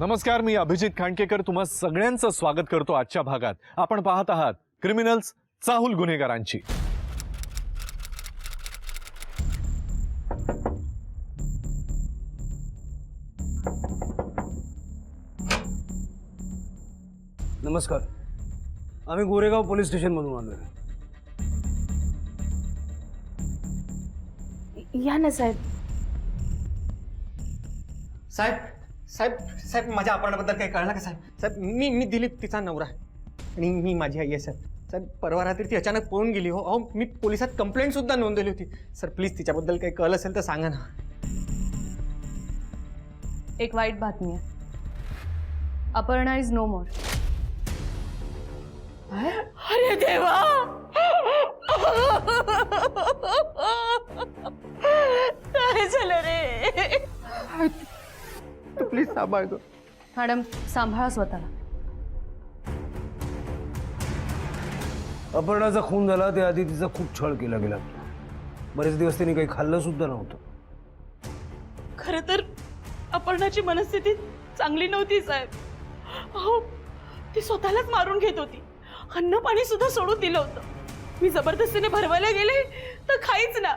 नमस्कार, मी अभिजित खांडकेकर तुम्हा सगळ्यांचं स्वागत करतो आजच्या भागात। आपण पाहत आहात क्रिमिनल्स, चाहूल गुन्हेगारांची। नमस्कार, आम्ही गोरेगाव पोलीस स्टेशन मधून आलोय। या ना साहेब। साहेब साहेब साहेब माझ्या अपहरणाबद्दल काही कळलं का साहेब? साहेब मी दिलीप तिचा नवरा आणि मी माझी आई आहे साहेब। साहेब परवा रात्री ती अचानक पळून गेली। हो मी पोलिसात कंप्लेंट सुद्धा नोंदवली होती। सर प्लीज तिच्याबद्दल काही कळलं असेल तर सांगा ना। एक वाईट बातमी आहे, अपर्णा इज नो मोर। अरे देवा, काय झालं रे? प्लीज सांभाळ गं मॅडम, सांभाळा स्वतःला। अपर्णाचा खून झाला त्याआधी तिचा खूप छळ केला गेला। बरेच दिवस तिने काही खाल्लं सुद्धा नव्हतं। खरं तर अपर्णाची मनस्थिती चांगली नव्हती साहेब। अहो, ती स्वतःलाच मारून घेत होती। अन्न पाणी सुद्धा सोडून दिलं होतं। मी जबरदस्तीने भरवायला गेले तर खाईच ना।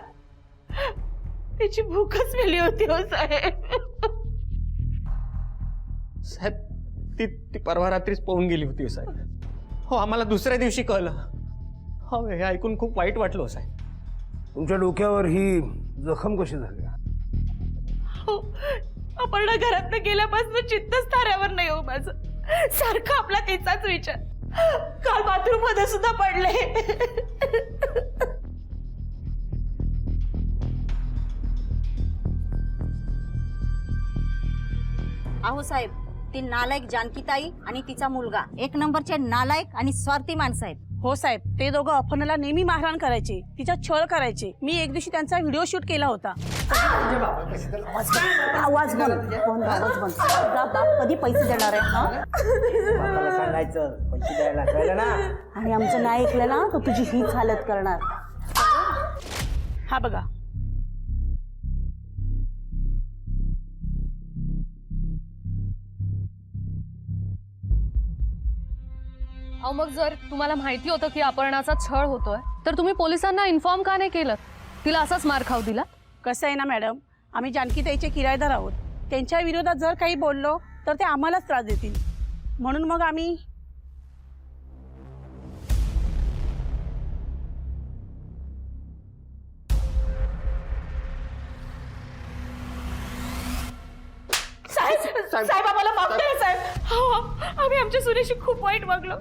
त्याची भूकच मेली होती हो साहेब। साहेब ती परवा रात्रीच पळून गेली होती साहेब। हो आम्हाला दुसऱ्या दिवशी कळलं। हो हे ऐकून खूप वाईट वाटलं हो साहेब। तुमच्या डोक्यावर ही जखम कशी झाली? हो, अपर्णा घरातनं गेल्यापासून चित्तच ताऱ्यावर नाही हो माझं। सारखा आपला तिचाच विचार। काल बाथरूम मध्ये सुद्धा पडले। अहो साहेब, ती नालायक जानकीताई आणि तिचा मुलगा एक नंबरचे नालायक आणि स्वार्थी माणसं आहेत। हो साहेब, ते दोघं अपर्णाला नेहमी मारहाण करायचे, तिचा छळ करायचे। मी एक दिवशी त्यांचा व्हिडिओ शूट केला होता। आवाज बंद, आवाज बंद। तुझा बाप कधी पैसे देणार आहे? हा सांगायचं पैसे द्यायला कळलं ना। आणि आमचं नाही ऐकलं ना तर तुझी हीच हालत करणार। हा बघा, अहो, मग जर तुम्हाला माहिती होतं की अपर्णाचा छळ होतोय तर तुम्ही पोलिसांना इन्फॉर्म का नाही केलं? तिला असाच मार खाऊ दिला? कसं आहे ना मॅडम, आम्ही जानकीताईचे किरायेदार आहोत। त्यांच्या विरोधात जर काही बोललो तर ते आम्हालाच त्रास देतील, म्हणून मग आम्ही साहेब आम्हाला माफ करा साहेब। हो, आम्ही आमच्या सुनेशी खूप वाईट वागलो।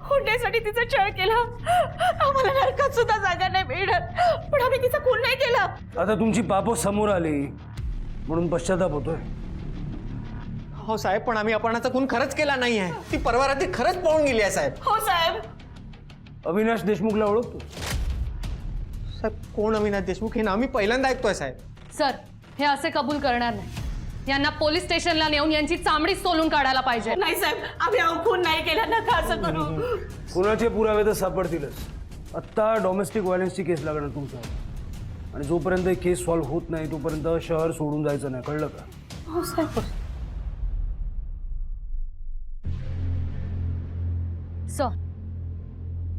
हुंड्यासाठी तिचा छळ केला। आम्हाला नरकात सुद्धा जागा नाही मिळणार, पण आम्ही तिचा खून नाही केला। आता तुमची पाप समोर आली म्हणून पश्चाताप होतोय। हो साहेब पण आम्ही अपहरणाचा खून खरंच केला नाही आहे। ती परवा रात्री खरंच पळून गेली आहे साहेब। हो साहेब। अविनाश देशमुखला ओळखतो? साहेब कोण अविनाश देशमुख हे नाव मी पहिल्यांदा ऐकतोय साहेब। सर, हे असे कबूल करणार नाही। यांना पोलीस स्टेशनला नेऊन यांची चामडी सोलून काढायला पाहिजे। नाही साहेब, आम्ही खून नाही केला, नका असं करू। कुणाचे पुरावे तर सापडतीलच। आत्ता डोमेस्टिक व्हायलन्सची केस लागणार तुमचा, आणि जोपर्यंत केस सॉल्व्ह होत नाही तोपर्यंत शहर सोडून जायचं नाही, कळलं का? हो साहेब।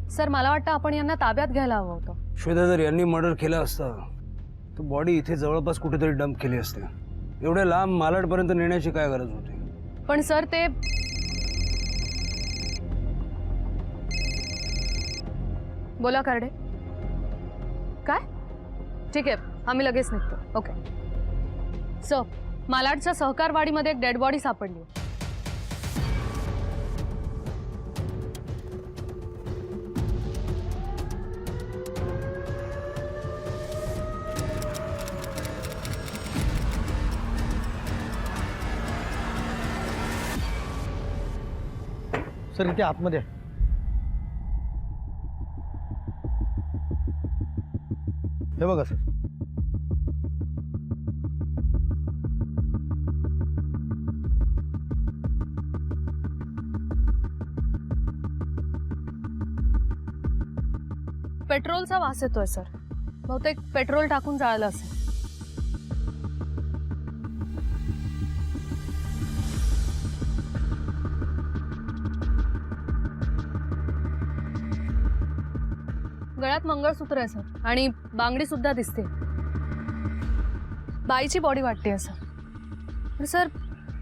सर, मला वाटतं आपण यांना ताब्यात घ्यायला हवं होतं। श्वेता, जर यांनी मर्डर केला असता तर बॉडी इथे जवळपास कुठेतरी डंप केली असते। एवढ्या लांब मालाडपर्यंत नेण्याची काय गरज होती? पण सर, ते बोला कार्डे काय? ठीक आहे, आम्ही लगेच निघतो। ओके सर, मालाडच्या सहकारवाडीमध्ये एक डेड बॉडी सापडली। सर इथे आतमध्ये हे बघा सर। पेट्रोलचा वास येतोय सर। बहुतेक पेट्रोल टाकून जाळलं असेल। मंगळसूत्र आहे सर आणि बांगडी सुद्धा दिसते. बाईची बॉडी वाटते सर. पण सर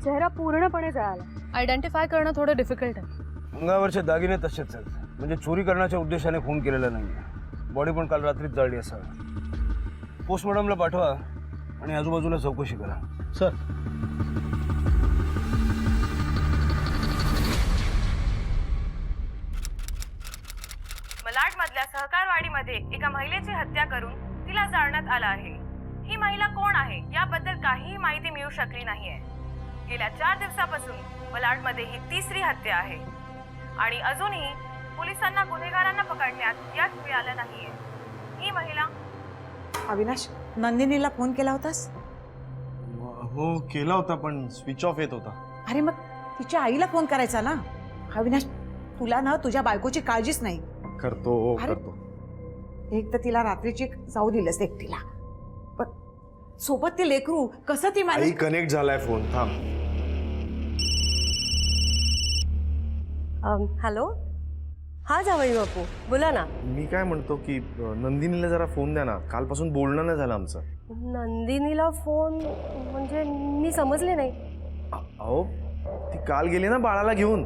चेहरा पूर्णपणे जळाला. आयडेंटिफाय करणं थोडं डिफिकल्ट आहे. अंगावरचे दागिने तसेच आहेत, म्हणजे चोरी करण्याच्या उद्देशाने खून केलेला नाही. बॉडी पण काल रात्रीच जळली असावी. पोस्टमॉर्टमला पाठवा आणि आजूबाजूला चौकशी करा. सर मलाडमधल्या सहकारवाडीमध्ये एका महिलेची हत्या करून तिला जाळण्यात आलं आहे. ही महिला कोण आहे याबद्दल काहीही माहिती मिळू शकली नाहीये. गेल्या 4 दिवसापासून मलाडमध्ये ही 3री हत्या आहे आणि अजूनही पोलिसांना गुन्हेगारांना पकडण्यात यश मिळालं नाहीये. ही महिला अविनाश, नंदिनीला फोन केला होतास? हो केला होता पण स्विच ऑफ येत होता. अरे मग तिच्या आईला फोन करायचा ना. अविनाश, तुला ना तुझ्या बायकोची काळजीच नाही. करतो अरे. करतो. एक तर तिला रात्रीची जाऊ दिलंस एकटीला, पण सोबत ते लेकरू कसं ती आई मॅनेज. कनेक्ट झालाय फोन. थांब. हॅलो, हा जावई बापू बोला ना. मी काय म्हणतो की नंदिनीला जरा फोन द्या ना. कालपासून बोलणं नाही झालं आमचं. नंदिनीला फोन म्हणजे मी समजले नाही. अहो ती काल गेली ना बाळाला घेऊन,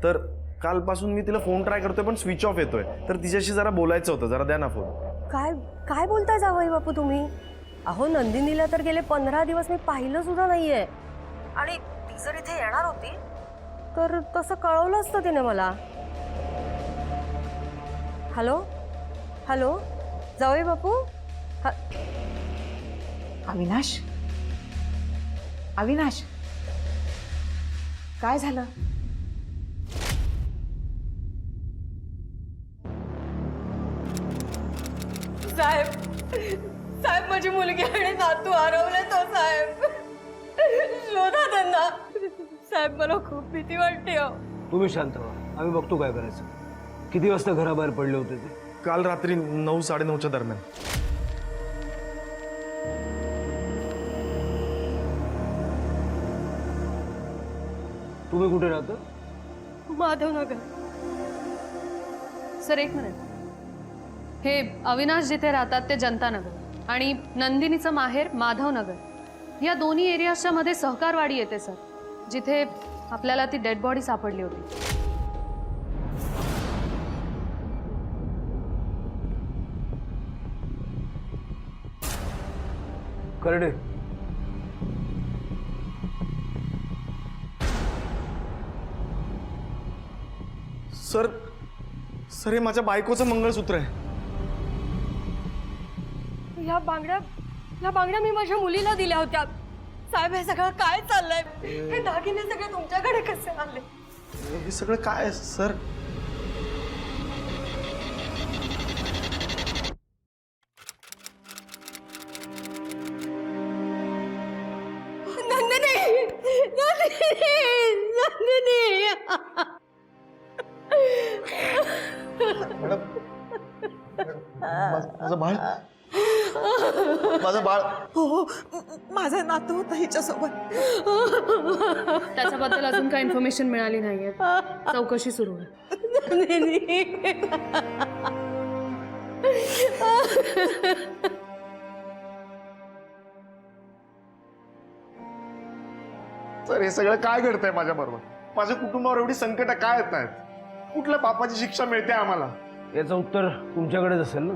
तर कालपासून मी तिला फोन ट्राय करतोय पण स्विच ऑफ येतोय. तर तिच्याशी जरा बोलायचं होतं. जरा द्या ना फोन. काय काय बोलताय जावई बापू तुम्ही? अहो नंदिनीला तर गेले 15 दिवस मी पाहिलं सुद्धा नाहीये. आणि ती जर इथे येणार होती तर तसं कळवलं असतं तिने मला. हॅलो हॅलो जावई बापू. अविनाश, अविनाश, काय झालं? साहेब, साहेब माझी मुलगी आणि नातू हरवले तो साहेब. शोधा त्यांना. साहेब मला खूप भीती वाटते. हो तुम्ही शांत व्हा, आम्ही बघतो काय करायचं. किती वाजता घराबाहेर पडले होते ते? काल रात्री 9-9:30च्या दरम्यान. तुम्ही कुठे राहता? माधवनगर. सर एक मिनिट. हे अविनाश जिथे राहतात ते जनतानगर आणि नंदिनीचं माहेर माधवनगर या दोन्ही एरियाच्या मध्ये सहकारवाडी येते सर, जिथे आपल्याला ती डेड बॉडी सापडली होती. करडे, सर सर हे माझ्या बायकोचं मंगळसूत्र आहे. या बांगड्या मी माझ्या मुलीला दिल्या होत्या. साहेब हे सगळं काय चाललंय? हे दागिने सगळे तुमच्याकडे कसे आले? हे सगळं काय आहे, सर? माझं बाळ, माझं बाळ. हो, माझं नातू होतं हिच्यासोबत. त्याच्याबद्दल अजून काही इन्फॉर्मेशन मिळाली नाहीये. चौकशी सुरू आहे. सर हे सगळं काय घडतंय माझ्या बरोबर? माझ्या कुटुंबावर एवढी संकट काय येत नाहीत? कुठल्या पापाची शिक्षा मिळते आम्हाला? याचं उत्तर तुमच्याकडेच असेल ना.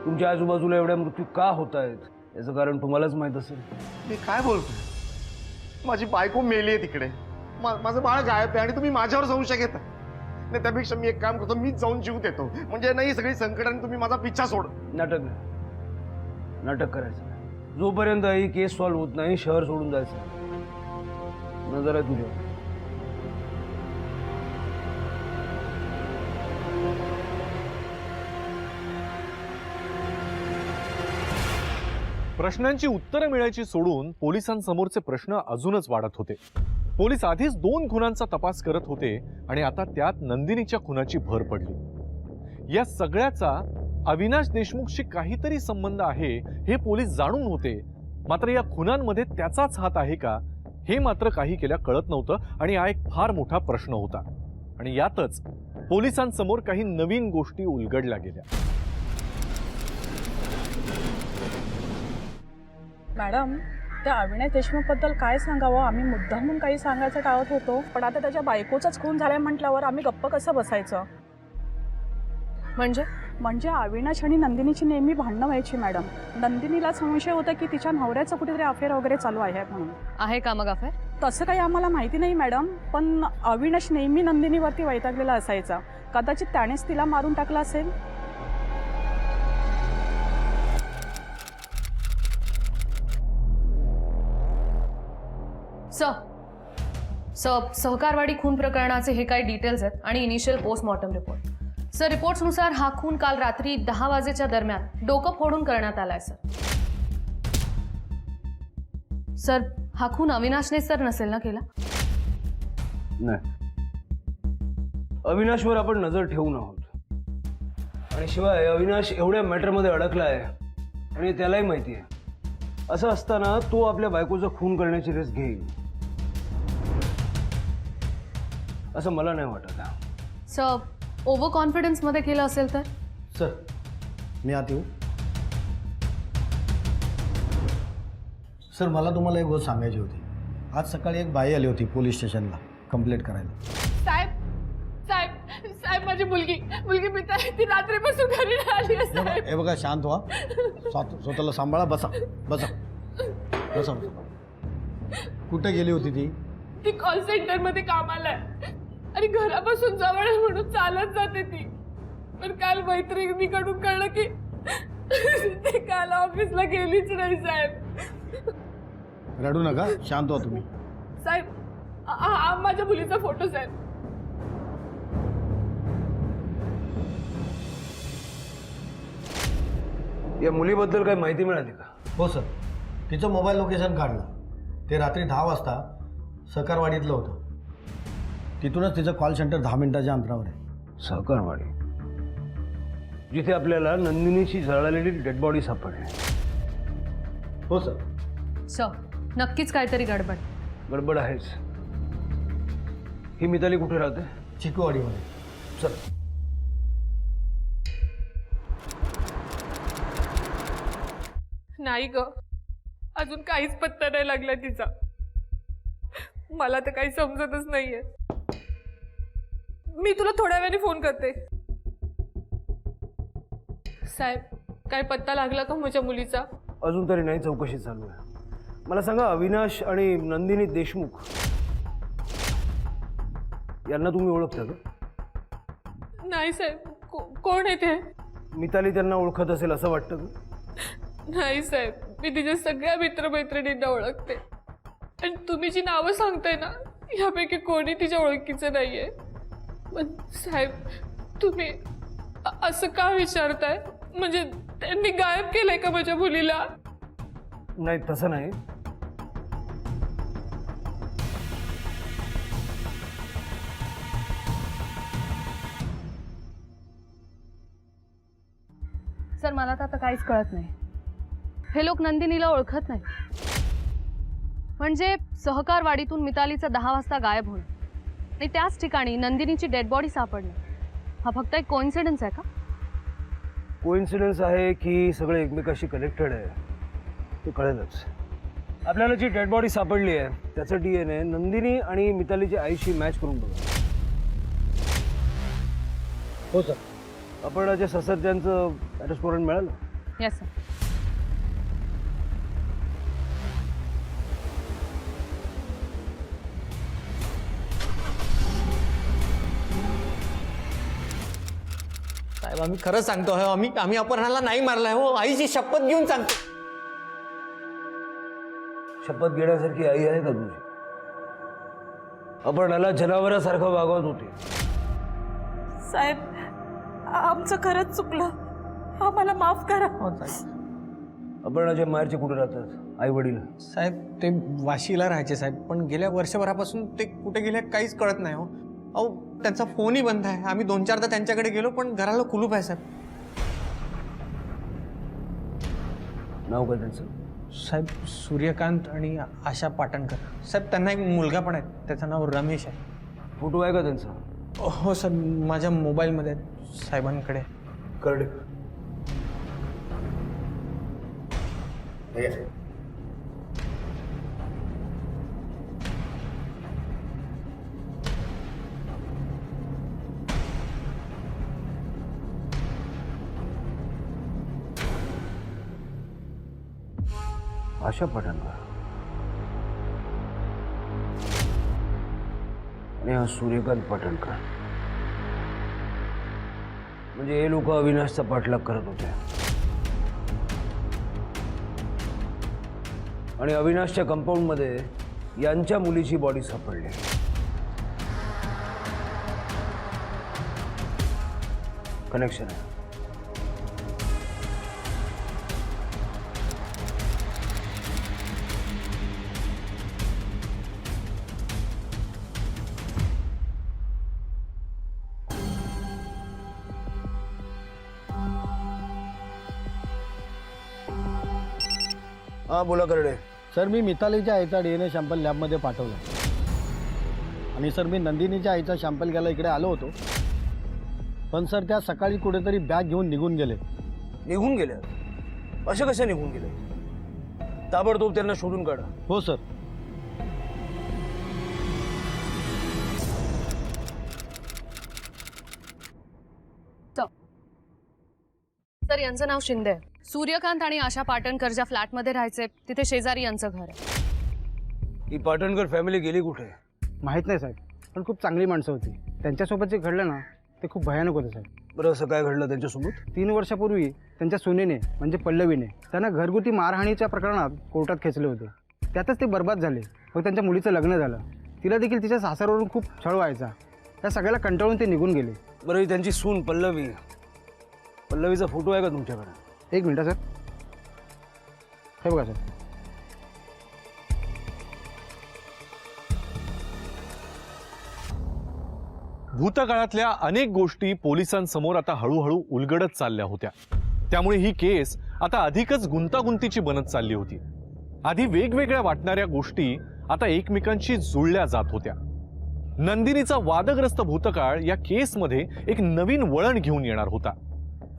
तुमच्या आजूबाजूला एवढ्या मृत्यू का होत आहेत याचं कारण तुम्हालाच माहित असेल. मी काय बोलतोय? माझी बायको मेली आहे तिकडे, माझं बाळ गायब आहे आणि तुम्ही माझ्यावर संशय घेता. नाही त्यापेक्षा मी एक काम करतो, मी जाऊन जीव देतो. म्हणजे नाही सगळी संकट आणि तुम्ही माझा पिच्छा सोड. नाटक करायचं नाही. जोपर्यंत ही केस सॉल्व्ह होत नाही शहर सोडून जायचं. नजर आहे तुझ्या. प्रश्नांची उत्तरं मिळायची सोडून पोलिसांसमोरचे प्रश्न अजूनच वाढत होते. पोलीस आधीच 2 खुनांचा तपास करत होते आणि आता त्यात नंदिनीच्या खुनाची भर पडली. या सगळ्याचा अविनाश देशमुखशी काहीतरी संबंध आहे हे पोलीस जाणून होते. मात्र या खुनांमध्ये त्याचाच हात आहे का हे मात्र काही केल्या कळत नव्हतं आणि हा एक फार मोठा प्रश्न होता. आणि यातच पोलिसांसमोर काही नवीन गोष्टी उलगडल्या गेल्या. मॅडम त्या अविनाश देशमुखबद्दल काय सांगावं, आम्ही मुद्दामून काही सांगायचं टाळत होतो, पण आता त्याच्या बायकोचाच खून झालाय म्हटल्यावर आम्ही गप्प कसं बसायचं. म्हणजे अविनाश आणि नंदिनीची नेहमी भांडणं व्हायची मॅडम. नंदिनीला संशय होता की तिच्या नवऱ्याचं कुठेतरी अफेअर वगैरे चालू आहे म्हणून. आहे का मग अफेअर? तसं काही आम्हाला माहिती नाही मॅडम, पण अविनाश नेहमी नंदिनीवरती वैतागलेला असायचा. कदाचित त्यानेच तिला मारून टाकला असेल. सहकारवाडी खून प्रकरणाचे हे काही डिटेल्स आहेत आणि इनिशियल पोस्टमॉर्टम रिपोर्ट. सर, रिपोर्ट्सनुसार हा खून काल रात्री 10 वाजेच्या दरम्यान डोकं फोडून करण्यात आलाय सर. हा खून अविनाशनेच तर नसेल ना केला? नाही, अविनाशवर आपण नजर ठेवून आहोत. आणि शिवाय अविनाश एवढ्या मॅटरमध्ये अडकला आहे आणि त्यालाही माहिती आहे. असं असताना तो आपल्या बायकोचा खून करण्याची रिस्क घेईल असं मला नाही वाटत. सर, ओव्हर कॉन्फिडन्समध्ये केलं असेल तर? सर मी आत येऊ? सर मला तुम्हाला एक गोष्ट सांगायची होती. आज सकाळी एक बाई आली होती पोलीस स्टेशनला कंप्लेंट करायला. साहेब साहेब साहेब माझी मुलगी पिता आहे, ती रात्रीपासून घरी नाही आली आहे साहेब. हे बघा शांत व्हा, स्वतःला सांभाळा. बसा बसा बसा बसा. कुठे गेली होती ती? ती कॉल सेंटरमध्ये कामाला आहे आणि घरापासून जवळ आहे म्हणून चालत जाते ती. पण काल मैत्रिणीकडून कळलं की ती काल ऑफिसला गेलीच नाही साहेब. रडू नका, शांत व्हा तुम्ही. साहेब हा माझ्या मुलीचा फोटो साहेब. या मुलीबद्दल काही माहिती मिळाली का? हो सर, तिचं मोबाईल लोकेशन काढलं. ते रात्री 10 वाजता सहकारवाडीतलं होतं. तिथूनच तिचं कॉल सेंटर 10 मिनिटाच्या अंतरावर आहे. सहकारवाडी, जिथे आपल्याला नंदिनीची जळालेली डेड बॉडी सापडली. हो सर. सर, नक्कीच काहीतरी गडबड. गडबड आहेच. ही मिताली कुठे राहते? चिकूवाडीमध्ये. चल. नाही ग, अजून काहीच पत्ता नाही लागला तिचा. मला तर काही समजतच नाहीये. मी तुला थोड्या वेळाने फोन करते. साहेब, काय पत्ता लागला का माझ्या मुलीचा? अजून तरी नाही, चौकशी चालू आहे. मला सांगा, अविनाश आणि नंदिनी देशमुख यांना तुम्ही ओळखता का? नाही साहेब, कोण आहे ते? मिताली त्यांना ओळखत असेल असं वाटतं का? नाही साहेब, मी तिच्या सगळ्या मित्रमैत्रिणींना ओळखते आणि तुम्ही जी नावं सांगताय ना, यापैकी कोणी तिच्या ओळखीचं नाहीये. पण साहेब, तुम्ही असं का विचारताय? म्हणजे त्यांनी गायब केलंय का माझ्या मुलीला? नाही, तसं नाही. सर, मला तर आता काहीच कळत नाही. हे लोक नंदिनीला ओळखत नाही, म्हणजे सहकारवाडीतून मितालीचा 10 वाजता गायब होणं आणि त्याच ठिकाणी नंदिनीची डेड बॉडी सापडणं, हा फक्त एक कोइन्सिडन्स आहे का? कोइन्सिडन्स आहे की सगळे एकमेकाशी कनेक्टेड आहे ते कळेलच. आपल्याला जी डेड बॉडी सापडली आहे त्याचं DNA नंदिनी आणि मितालीच्या आईशी मॅच करून बघा. हो सर. अपहरणाच्या सासरच्यांचं ॲड्रेस वॉरंट मिळालं? Yes sir. साहेब, आम्ही खरं सांगतो, आम्ही अपहरणाला नाही मारलाय हो. आईची शपथ घेऊन सांगतो. शपथ घेण्यासारखी आई आहे का तुझी? अपहरणाला जनावरासारखं वागवत होती. साहेब, आमचं खरंच चुकलं, आम्हाला माफ करा. अपहरणाच्या माहेरचे कुठे राहतात आई वडील? साहेब, ते वाशीला राहायचे साहेब, पण गेल्या वर्षभरापासून ते कुठे गेले काहीच कळत नाही हो. अहो, त्यांचा फोनही बंद आहे. आम्ही 2-4दा त्यांच्याकडे गेलो पण घराला कुलूप आहे साहेब. नाव काय त्यांचं? साहेब, सूर्यकांत आणि आशा पाटणकर. साहेब, त्यांना एक मुलगा पण आहे, त्याचं नाव रमेश आहे. फोटो आहे का त्यांचा? हो साहेब, माझ्या मोबाईलमध्ये साहेबांकडे. करडे. आशा पाटणकर आणि हा सूर्यकांत पाटणकर, म्हणजे हे लोक अविनाशचा पाठलाग करत होते आणि अविनाशच्या कंपाऊंडमध्ये यांच्या मुलीची बॉडी सापडली. कनेक्शन आहे. हा बोला करडे. सर मी मितालीच्या आईचा DNA सॅम्पल लॅबमध्ये पाठवला आणि सर मी नंदिनीच्या आईचा सॅम्पल घ्यायला इकडे आलो होतो, पण सर त्या सकाळी कुठेतरी बॅग घेऊन निघून गेले. निघून गेले? असे कसे निघून गेले? ताबडतोब त्यांना शोधून काढा. हो सर. सर यांचं नाव शिंदे आहे. सूर्यकांत आणि आशा पाटणकर ज्या फ्लॅटमध्ये राहायचे तिथे शेजारी यांचं घर आहे. ही पाटणकर फॅमिली गेली कुठे? माहीत नाही साहेब, पण खूप चांगली माणसं होती. त्यांच्यासोबत जे घडलं ना ते खूप भयानक होतं साहेब. बरं, असं काय घडलं त्यांच्यासोबत? 3 वर्षापूर्वी त्यांच्या सुनेने म्हणजे पल्लवीने त्यांना घरगुती मारहाणीच्या प्रकरणात कोर्टात खेचले होते. त्यातच ते बर्बाद झाले. मग त्यांच्या मुलीचं लग्न झालं. तिला देखील तिच्या सासरवरून खूप छळ व्हायचा. त्या सगळ्याला कंटाळून ते निघून गेले. बरं, ही त्यांची सून पल्लवी, पल्लवीचा फोटो आहे का तुमच्याकडे? 1 मिनिट सर, हे बघा सर. भूतकाळातल्या अनेक गोष्टी पोलिसांसमोर आता हळूहळू उलगडत चालल्या होत्या. त्यामुळे ही केस आता अधिकच गुंतागुंतीची बनत चालली होती. आधी वेगवेगळ्या वाटणाऱ्या गोष्टी आता एकमेकांशी जुळल्या जात होत्या. नंदिनीचा वादग्रस्त भूतकाळ या केसमध्ये एक नवीन वळण घेऊन येणार होता.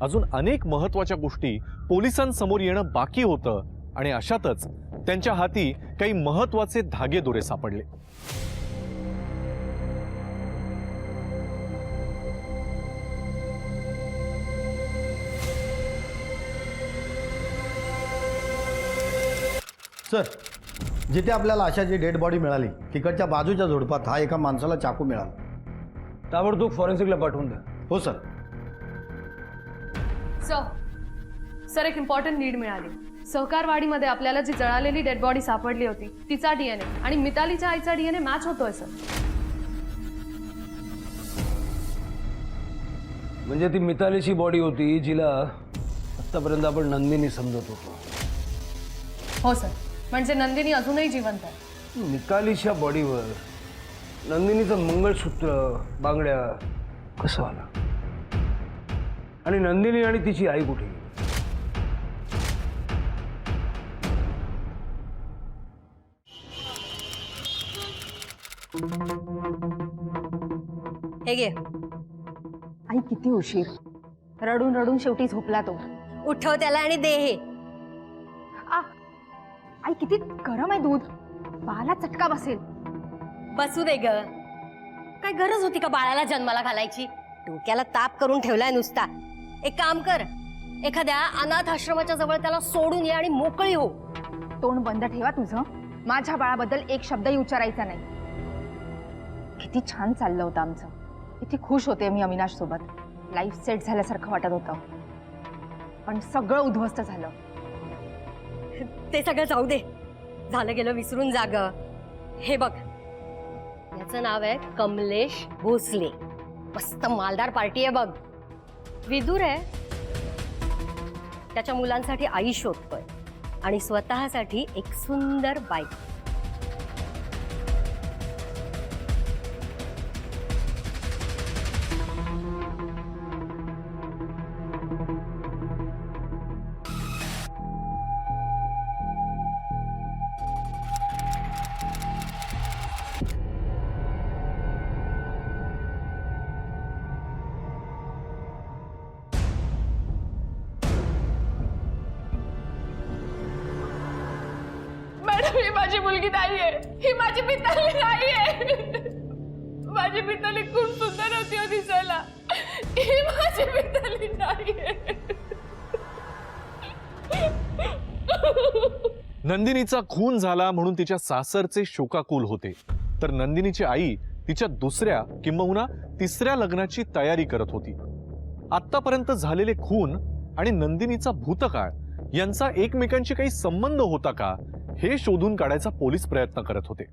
अजून अनेक महत्त्वाच्या गोष्टी पोलिसांसमोर येणं बाकी होतं आणि अशातच त्यांच्या हाती काही महत्त्वाचे धागेदोरे सापडले. सर जिथे आपल्याला आशाची डेड बॉडी मिळाली तिकडच्या बाजूच्या झुडपात हा एका माणसाला चाकू मिळाला. ताबडतोब फॉरेन्सिकला पाठवून द्या. हो सर. सर एक इम्पॉर्टंट लीड मिळाली. सहकारवाडीमध्ये आपल्याला जी जळालेली डेड बॉडी सापडली होती तिचा DNA आणि मितालीच्या आईचा DNA मॅच होतोय सर. म्हणजे ती मितालीची बॉडी होती जिला आतापर्यंत आपण नंदिनी समजत होतो. हो सर, म्हणजे नंदिनी अजूनही जिवंत आहे. मितालीच्या बॉडीवर नंदिनीचं मंगळसूत्र, बांगड्या कसं आलं? आणि नंदिनी आणि तिची आई कुठे? हे घे. आई किती उशीर, रडून रडून शेवटी झोपला तो. उठव त्याला आणि दे हे. आई किती गरम आहे दूध, बाळाला चटका बसेल. बसू दे ग. काय गरज होती का बाळाला जन्माला घालायची? डोक्याला ताप करून ठेवलाय नुसता. एक काम कर, एखाद्या अनाथ आश्रमाच्या जवळ त्याला सोडून ये आणि मोकळी हो. तोंड बंद ठेवा तुझं. माझ्या बाळाबद्दल एक शब्दही उच्चारायचा नाही. किती छान चाललं होतं आमचं. किती खुश होते मी अविनाश सोबत. लाईफ सेट झाल्यासारखं वाटत होतं, पण सगळं उद्ध्वस्त झालं. ते सगळं जाऊ दे, झालं गेलं विसरून जाग. हे बघ, याचं नाव आहे कमलेश भोसले. मस्त मालदार पार्टी आहे बघ. विदूर आहे. त्याच्या मुलांसाठी आई शोधतोय आणि स्वतःसाठी एक सुंदर बाईक. मॅडम, ही माझी मुलगी नाहीये. ही माझी मिताली नाहीये. माझी मिताली खूप सुंदर होती हो दिसायला. ही माझी मिताली नाहीये. नंदिनीचा खून झाला म्हणून तिच्या सासरचे शोकाकुल होते, तर नंदिनीची आई तिच्या दुसऱ्या किंबहुना तिसऱ्या लग्नाची तयारी करत होती. आतापर्यंत झालेले खून आणि नंदिनीचा भूतकाळ यांचा एकमेकांशी काही संबंध होता का हे शोधून काढायचा पोलीस प्रयत्न करत होते.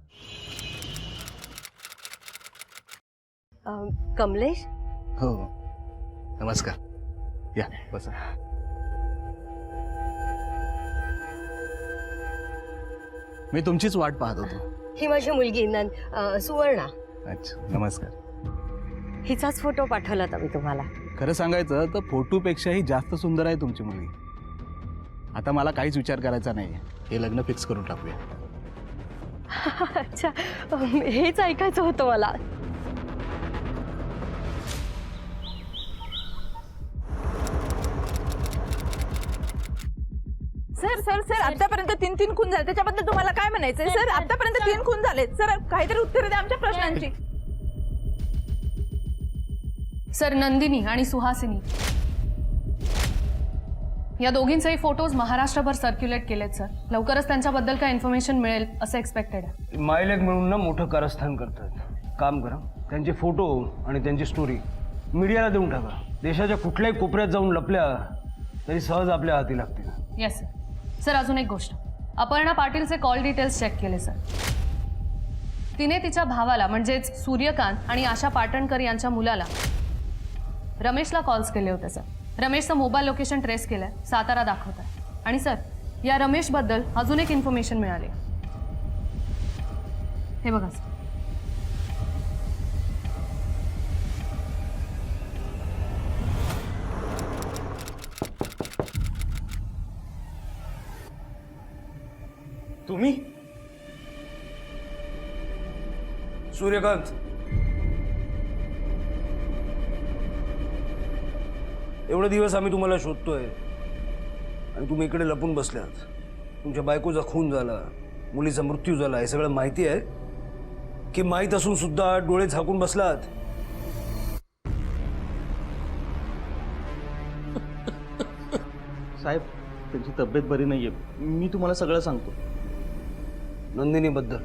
कमलेश, हो, नमस्कार, या बसा. मी तुमचीच वाट पाहत होतो. ही माझी मुलगी सुवर्णा. अच्छा, नमस्कार. हिचाच फोटो पाठवला होता मी तुम्हाला. खरं सांगायचं तर फोटोपेक्षाही जास्त सुंदर आहे तुमची मुलगी. आता मला काहीच विचार करायचा नाही, हे लग्न फिक्स करून टाकूया. अच्छा, हेच ऐकायचं होतं मला. सर सर सर आतापर्यंत 3 खून झाले, त्याच्याबद्दल तुम्हाला काय म्हणायचंय सर? आतापर्यंत 3 खून झाले सर, काहीतरी उत्तर द्या आमच्या प्रश्नांची. सर, नंदिनी आणि सुहासिनी या दोघींचेही फोटोज महाराष्ट्रभर सर्क्युलेट केलेत सर. लवकरच त्यांच्याबद्दल काय इन्फॉर्मेशन मिळेल असं एक्सपेक्टेड आहे. मायलेक मिळून ना मोठं कारस्थान करतात. काम करा, त्यांचे फोटो आणि त्यांची स्टोरी मीडियाला देऊन टाका. देशाच्या कुठल्याही कोपऱ्यात जाऊन लपल्या तरी सहज आपल्या हाती लागतील. Yes sir. सर, अजून एक गोष्ट, अपर्णा पाटीलचे कॉल डिटेल्स चेक केले सर. तिने तिच्या भावाला म्हणजेच सूर्यकांत आणि आशा पाटणकर यांच्या मुलाला रमेशला कॉल्स केले होते सर. रमेशचं मोबाईल लोकेशन ट्रेस केलंय, सातारा दाखवत आहे. आणि सर, या रमेशबद्दल अजून एक इन्फॉर्मेशन मिळाली. हे बघा सर. तुम्ही सूर्यकांत, एवढे दिवस आम्ही तुम्हाला शोधतोय आणि तुम्ही इकडे लपून बसल्यात. तुमच्या बायकोचा खून झाला, मुलीचा मृत्यू झाला, हे सगळं माहिती आहे की माहीत असून सुद्धा डोळे झाकून बसलात? साहेब, त्यांची तब्येत बरी नाहीये, मी तुम्हाला सगळं सांगतो. नंदिनीबद्दल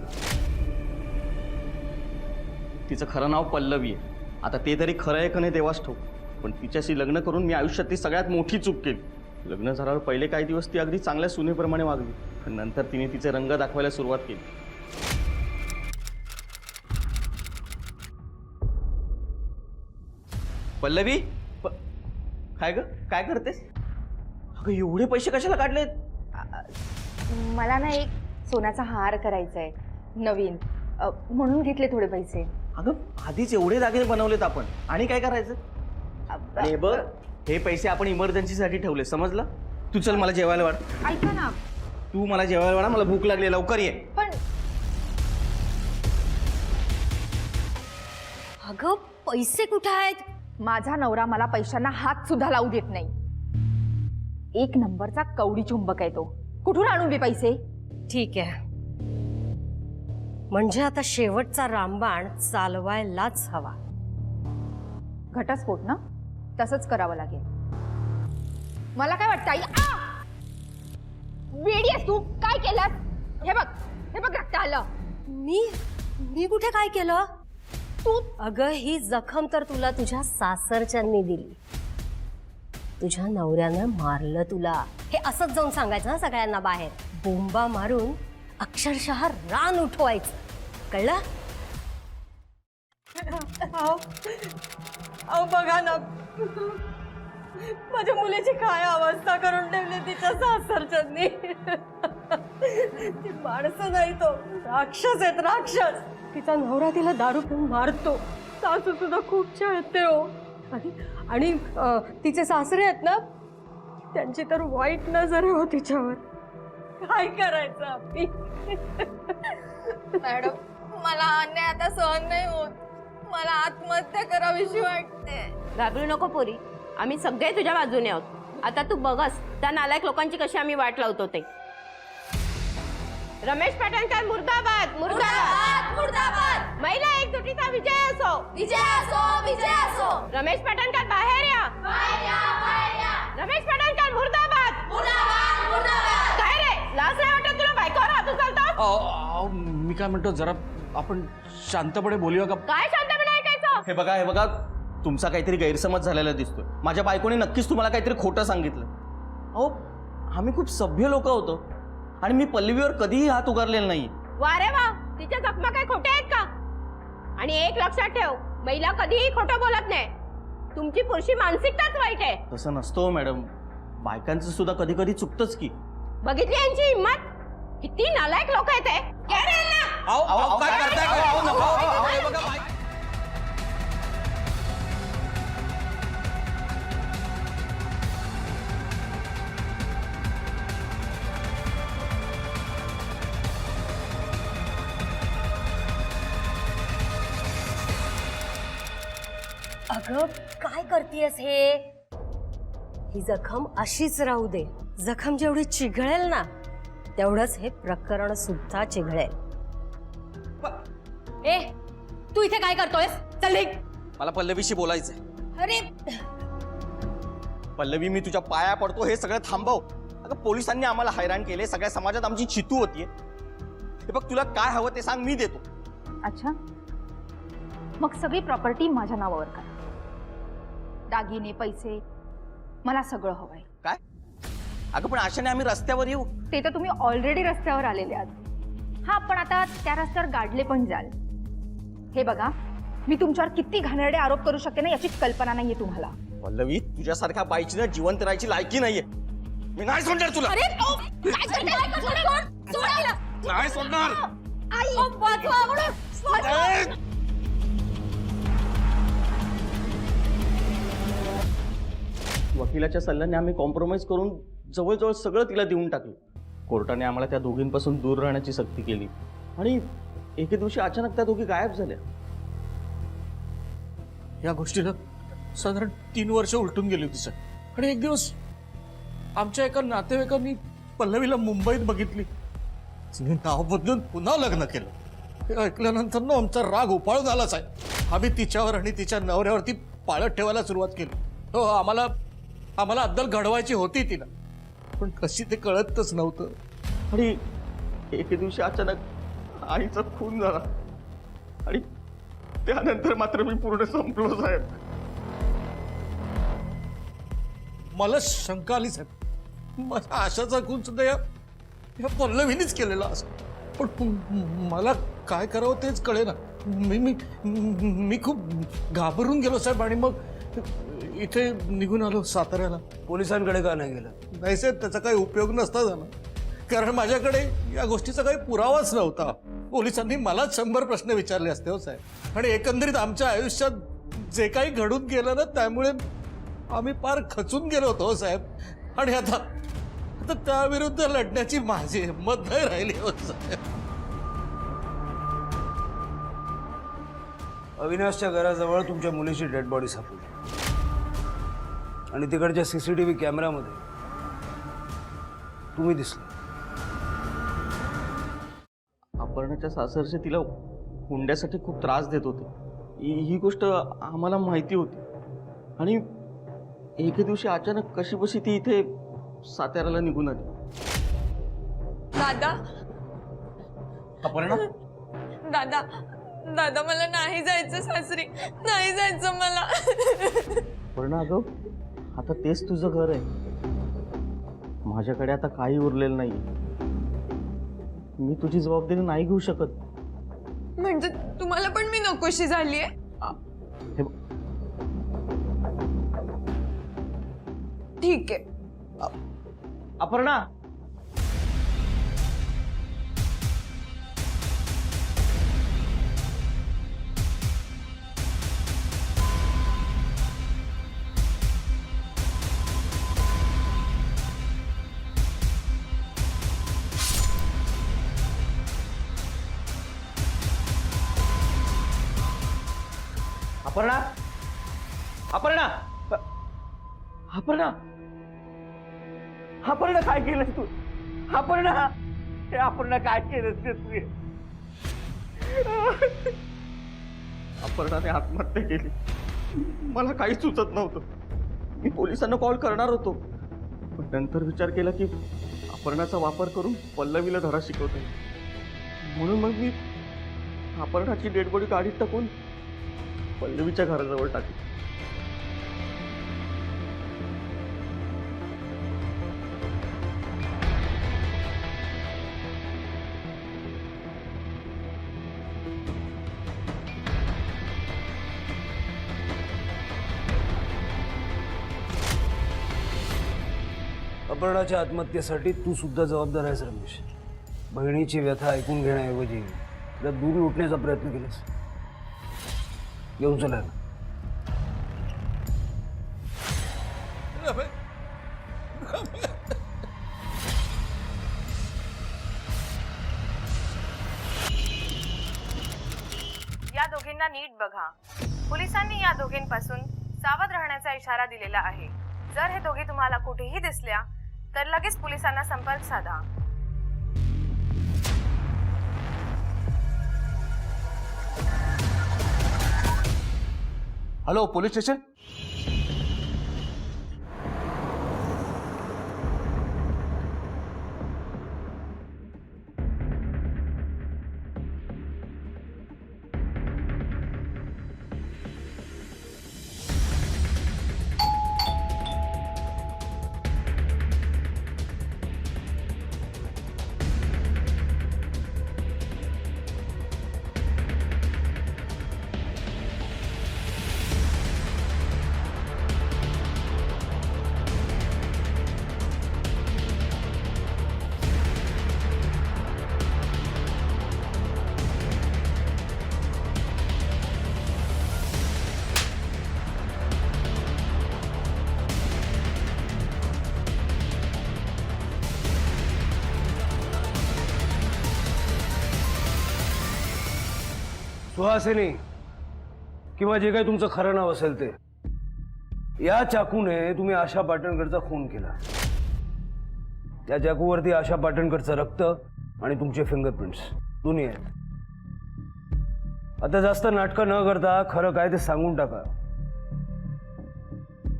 तिचं खरं नाव पल्लवी आहे. आता ते तरी खरं आहे का नाही देवाच ठाऊक, पण तिच्याशी लग्न करून मी आयुष्यातली सगळ्यात मोठी चूक केली. लग्न झाल्यावर पहिले काही दिवस ती अगदी चांगल्या सुनेप्रमाणे वागली, पण नंतर तिने तिचे रंग दाखवायला सुरुवात केली. पल्लवी, काय ग, काय करतेस? अगं, एवढे पैसे कशाला काढलेत? मला ना एक सोन्याचा हार करायचा आहे नवीन, म्हणून घेतले थोडे पैसे. अगं, आधीच एवढे दागिने बनवलेत आपण, आणि काय करायचं? आणि बघ, हे पैसे आपण इमर्जन्सीसाठी ठेवले, समजलं? तू चल, मला जेवायला वाढ. ऐका ना. तू मला जेवायला वाढा, मला भूक लागली, लवकर ये. पण अगं, पैसे कुठे आहेत? माझा नवरा मला पैशांना हात सुद्धा लावू देत नाही. एक नंबरचा कवडी चुंबक आहे तो. कुठून आणू मी पैसे? ठीक आहे, म्हणजे आता शेवटचा रामबाण चालवायलाच हवा. घटस्फोट ना, तसंच करावं लागेल. मला काय वाटतं आई? वेडी आहेस तू? काय केलं? हे बघ, हे बघ, रक्त आलं. मी कुठे काय केलं? तू, अगं, ही जखम तर तुला तुझ्या सासरच्यांनी दिली. तुझ्या नवऱ्यानं मारलं तुला, हे असंच जाऊन सांगायचं ना सगळ्यांना बाहेर. बोंबा मारून अक्षरशः रान उठवायचं, कळलं? अहो बघा ना, माझ्या मुलीची काय अवस्था करून ठेवली तिच्या सासरच्यांनी. ती माणसं नाही, तो राक्षस आहेत, राक्षस. तिचा नवरा तिला दारू पिऊन मारतो, सासू सुद्धा खूप छळते हो. आणि तिचे सासरे आहेत ना, त्यांची तर वाईट नजर आहे हो तिच्यावर. काय करायचं आम्ही? मॅडम, मला अन्याय आता सहन नाही होत. मला आत्महत्या करावीशी वाटते. घाबरू नको पोरी, आम्ही सगळे तुझ्या बाजूने आहोत. आता तू बघस त्या नालायक लोकांची कशी आम्ही वाट लावतो ते. रमेश पाटणकर मुर्दाबाद, मुर्दाबाद, मुर्दाबाद. महिला एकजुटीचा विजय असो, विजय असो, विजय असो. रमेश पाटणकर बाहेर या, बाहेर या, बाहेर या. रमेश पाटणकर मुर्दाबाद, मुर्दाबाद, मुर्दाबाद. काय रे, लाज नाही वाटत तुला? मी काय म्हणतो, जरा आपण शांतपणे बोलूया का? काय शांतपणे ऐकायचं? हे बघा तुमचा काहीतरी गैरसमज झालेला दिसतोय. माझ्या बायकोने नक्कीच तुम्हाला काहीतरी खोटं सांगितलं. अहो आम्ही खूप सभ्य लोक होतो आणि मी पल्लवीवर कधीही हात उगारलेला नाही. वा रे वा, तिच्या जखमा काय खोट्या आहेत का? आणि एक लक्षात ठेव, महिला कधीही खोटं बोलत नाही. तुमची पुरुषी मानसिकताच वाईट आहे. तसं नसतो मॅडम, बायकांचं सुद्धा कधी कधी चुकतंच की. बघितली यांची हिंमत? किती नालायक लोक आहेत हे. घे रे यांना. काय करताय? अगं काय करतेस हे? ही जखम अशीच राहू दे. जखम जेवढी चिघळेल ना तेवढंच हे प्रकरण सुद्धा चिघळेल. ए तू इथे काय करतोयस? चल निघ. मला पल्लवीशी बोलायचंय. अरे पल्लवी, मी तुझ्या पाया पडतो, हे सगळं थांबव. अगं पोलिसांनी आम्हाला हैराण केले, सगळ्या समाजात आमची चितू होतीये. हे बघ, तुला काय हवं ते सांग, मी देतो. अच्छा, मग सगळी प्रॉपर्टी माझ्या नावावर करा. दागिने, पैसे, मला सगळं हवंय. काय? अगं पण अशाने आम्ही रस्त्यावर येऊ. ते तर तुम्ही ऑलरेडी रस्त्यावर आलेले आहात. हा, पण आता त्या रस्त्यावर गाडले पण जाल. हे बघा, मी तुमच्यावर किती घाणेरडे आरोप करू शकते ना याची कल्पना नाहीये तुम्हाला. पल्लवी, तुझ्यासारख्या बाईची ना जिवंत राहायची लायकी नाहीये. मी नाही सोडणार तुला. अरे काय करताय? नाही सोडणार. आई वाचवा म्हणून. वकिलाच्या सल्ल्याने आम्ही कॉम्प्रोमाइज करून जवळजवळ सगळं तिला देऊन टाकलं. कोर्टाने आम्हाला त्या दोघींपासून दूर राहण्याची सक्ती केली आणि एके दिवशी अचानक त्या दोघी गायब झाल्या. या गोष्टीला साधारण 3 वर्ष उलटून गेली होती सर. आणि एक दिवस आमच्या एका नातेवाईकांनी पल्लवीला मुंबईत बघितली. तिने नाव बदलून पुन्हा लग्न केलं. हे ऐकल्यानंतर ना आमचा राग उपाळून आलाच आहे. आम्ही तिच्यावर आणि तिच्या नवऱ्यावरती पाळत ठेवायला सुरुवात केली. हो, आम्हाला अद्दल घडवायची होती तिला, पण कशी ते कळतच नव्हतं. आणि एके दिवशी अचानक आईचा खून झाला आणि त्यानंतर मात्र मी पूर्ण संपलो साहेब. मला शंका आली साहेब. माझ्या आशाचा खून सुद्धा या पल्लवीनेच केलेला असं. पण मला काय करावं तेच कळेना. मी खूप घाबरून गेलो साहेब आणि मग इथे निघून आलो साताऱ्याला. पोलिसांकडे का नाही गेलं? नाही साहेब, त्याचा काही उपयोग नसता झाला, कारण माझ्याकडे या गोष्टीचा काही पुरावाच नव्हता. पोलिसांनी मलाच 100 प्रश्न विचारले असते हो साहेब. आणि एकंदरीत आमच्या आयुष्यात जे काही घडून गेलं ना त्यामुळे आम्ही फार खचून गेलो होतो साहेब. आणि आता त्याविरुद्ध लढण्याची माझी हिंमत नाही राहिली हो साहेब. अविनाशच्या घराजवळ तुमच्या मुलीची डेड बॉडी सापडली आणि तिकडच्या CCTV कॅमेऱ्यामध्ये तुम्ही दिसले. अपर्णाच्या सासरचे तिला हुंड्यासाठी खूप त्रास देत होते. ही गोष्ट आम्हाला माहिती होती आणि एके दिवशी अचानक कशी बशी ती इथे साताऱ्याला निघून आली. दादा, अपर्णा, दादा, दादा, मला नाही जायचं सासरी, नाही जायचं मला. अपर्णा, अगं आता तेच तुझं घर आहे. माझ्याकडे आता काही उरलेलं नाही. मी तुझी जबाबदारी नाही घेऊ शकत. म्हणजे तुम्हाला पण मी नकोशी झालीये? हे ठीक आहे. अपर्णा, अपर्णा, अपर्णा, अपर्णा, अपर्णा, काय केलंस तू? अपर्णा, हे अपर्णा काय केलंस तू? अपर्णाने आत्महत्या केली. मला काही सुचत नव्हतं. मी पोलिसांना कॉल करणार होतो, पण नंतर विचार केला की अपर्णाचा वापर करून पल्लवीला धडा शिकवतोय. म्हणून मग मी अपर्णाची डेड बॉडी गाडीत टाकून पल्लवीच्या घराजवळ टाकली. अपर्णाच्या आत्महत्येसाठी तू सुद्धा जबाबदार आहेस रमेश. बहिणीची व्यथा ऐकून घेण्याऐवजी जर दूर लुटण्याचा प्रयत्न केलास. घेऊन चला. या दोघींना नीट बघा. पोलिसांनी या दोघींपासून सावध राहण्याचा इशारा दिलेला आहे. जर हे दोघी तुम्हाला कुठेही दिसल्या तर लगेच पोलिसांना संपर्क साधा. Hello police station. सुहासिनी किंवा जे काही तुमचं खरं नाव असेल ते, या चाकूने तुम्ही आशा पाटणकरचा खून केला. त्या चाकूवरती आशा पाटणकरचं रक्त आणि तुमचे फिंगरप्रिंट्स दोन्ही आहेत. आता जास्त नाटकं न करता खरं काय ते सांगून टाका.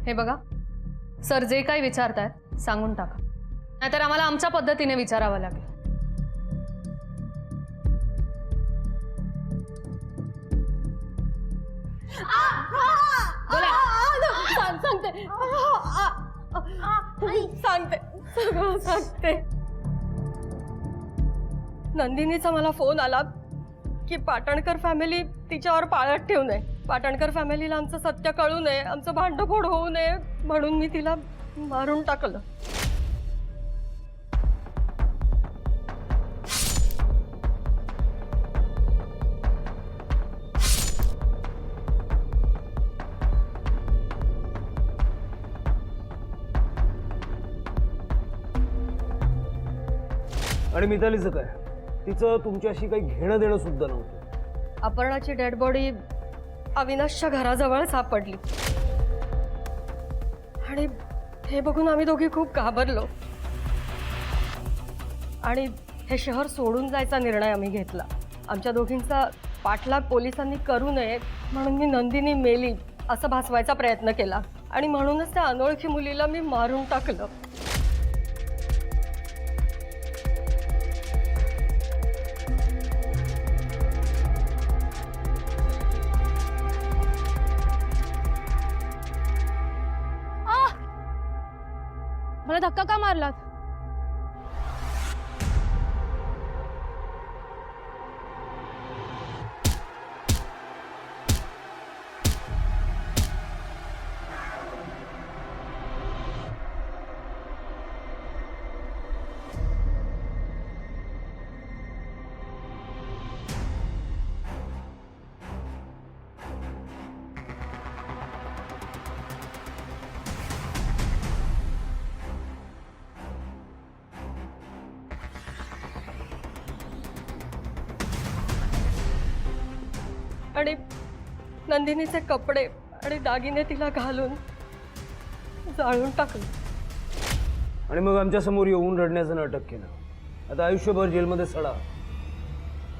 हे बघा सर, जे काही विचारतायत सांगून टाका, नाहीतर आम्हाला आमच्या पद्धतीने विचारावं लागेल. सांगते सगळं सांगते. नंदिनीचा मला फोन आला की पाटणकर फॅमिली तिच्यावर पाळत ठेवू नये, पाटणकर फॅमिलीला आमचं सत्य कळू नये, आमचं भांडफोड होऊ नये म्हणून मी तिला मारून टाकलं. आणि मितालीचं काय? तिचं तुमच्याशी काही घेणं देणं सुद्धा नव्हतं. अपर्णाची डेड बॉडी अविनाशच्या घराजवळ सापडली आणि हे बघून आम्ही दोघी खूप घाबरलो आणि हे शहर सोडून जायचा निर्णय आम्ही घेतला. आमच्या दोघींचा पाठलाग पोलिसांनी करू नये म्हणून मी नंदिनी मेली असं भासवायचा प्रयत्न केला आणि म्हणूनच त्या अनोळखी मुलीला मी मारून टाकलं. मला धक्का का मारलात? आणि नंदिनीचे कपडे आणि दागिने तिला घालून जाळून टाकले आणि मग आमच्या समोर येऊन रडण्याचं नाटक केलं. आता आयुष्यभर जेलमध्ये सडा.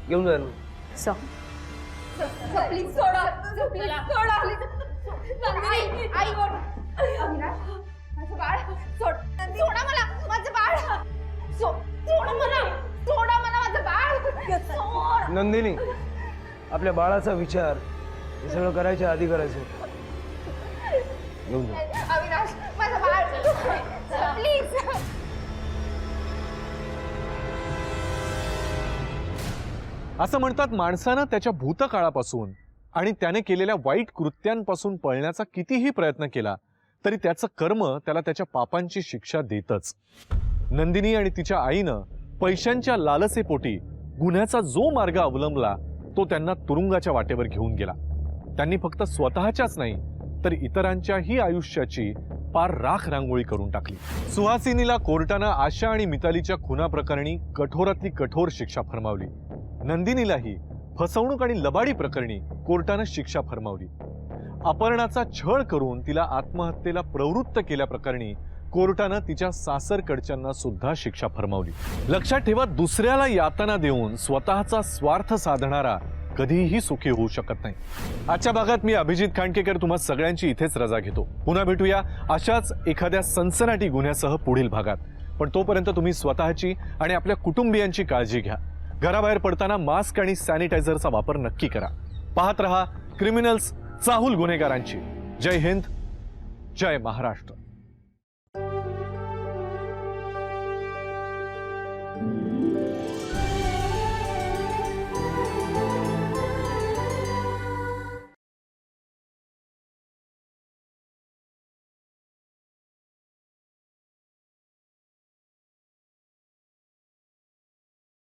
घेऊन जाय ना. प्लीज सोडा, प्लीज सोडा, प्लीज. आई माझं बाळ सोड, सोडा मला माझं बाळ, सोडा मला, सोडा मला माझं बाळ. नंदिनी, आपल्या बाळाचा विचार हे सगळं करायच्या आधी करायचं. घेऊन जा. अविनाश माझं बाळ प्लीज. असं म्हणतात माणसानं त्याच्या भूतकाळापासून आणि त्याने केलेल्या वाईट कृत्यांपासून पळण्याचा कितीही प्रयत्न केला तरी त्याचं कर्म त्याला त्याच्या पापांची शिक्षा देतच. नंदिनी आणि तिच्या आईनं पैशांच्या लालसेपोटी गुन्ह्याचा जो मार्ग अवलंबला तो त्यांना तुरुंगाच्या वाटेवर घेऊन गेला. त्यांनी फक्त स्वतःच्याच नाही तर इतरांच्याही आयुष्याची पार राख रांगोळी करून टाकली. सुहासिनीला कोर्टानं आशा आणि मितालीच्या खुनाप्रकरणी कठोरातली कठोर शिक्षा फरमावली. नंदिनीलाही फसवणूक आणि लबाडी प्रकरणी कोर्टानं शिक्षा फरमावली. अपहरणाचा छळ करून तिला आत्महत्येला प्रवृत्त केल्याप्रकरणी कोर्टानं तिच्या सासरकडच्यांना सुद्धा शिक्षा फरमावली. लक्षात ठेवा, दुसऱ्याला यातना देऊन स्वतःचा स्वार्थ साधणारा कधीही सुखी होऊ शकत नाही. आजच्या भागात मी अभिजित खांडकेकर तुम्हा सगळ्यांची इथेच रजा घेतो. पुन्हा भेटूया अशाच एखाद्या सनसनाटी गुन्ह्यासह पुढील भागात. पण तोपर्यंत तुम्ही स्वतःची आणि आपल्या कुटुंबियांची काळजी घ्या. घराबाहेर पडताना मास्क आणि सॅनिटायझरचा वापर नक्की करा. पाहत रहा क्रिमिनल्स, चाहूल गुन्हेगारांची. जय हिंद, जय महाराष्ट्र.